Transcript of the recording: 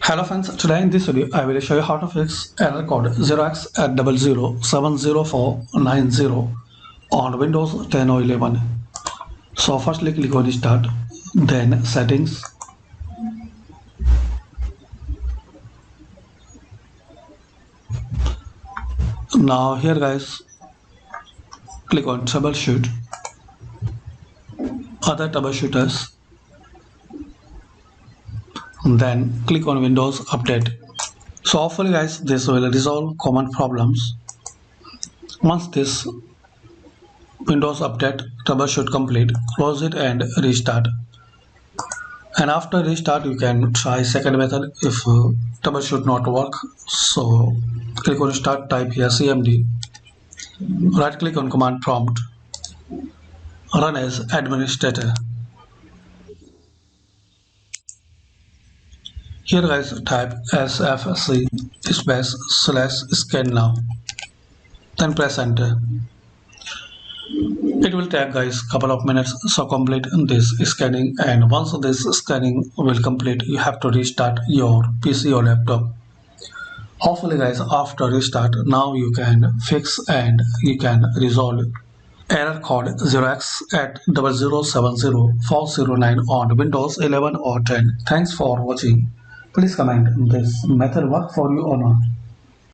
Hello friends, today in this video I will show you how to fix error code 0x80070490 on Windows 10 or 11. So firstly click on Start, then Settings, now here guys click on Troubleshoot, Other Troubleshooters, then click on Windows Update. So hopefully guys this will resolve common problems. Once this Windows Update troubleshoot complete, close it and restart. And after restart you can try second method if troubleshoot not work. So click on Start, type here CMD, right click on command prompt, run as administrator. Here guys type sfc /scan now, then press enter. It will take guys couple of minutes, so complete this scanning, and once this scanning will complete you have to restart your PC or laptop. Hopefully guys after restart now you can fix and you can resolve error code 0x80070490 on Windows 11 or 10. Thanks for watching. Please comment this method work for you or not.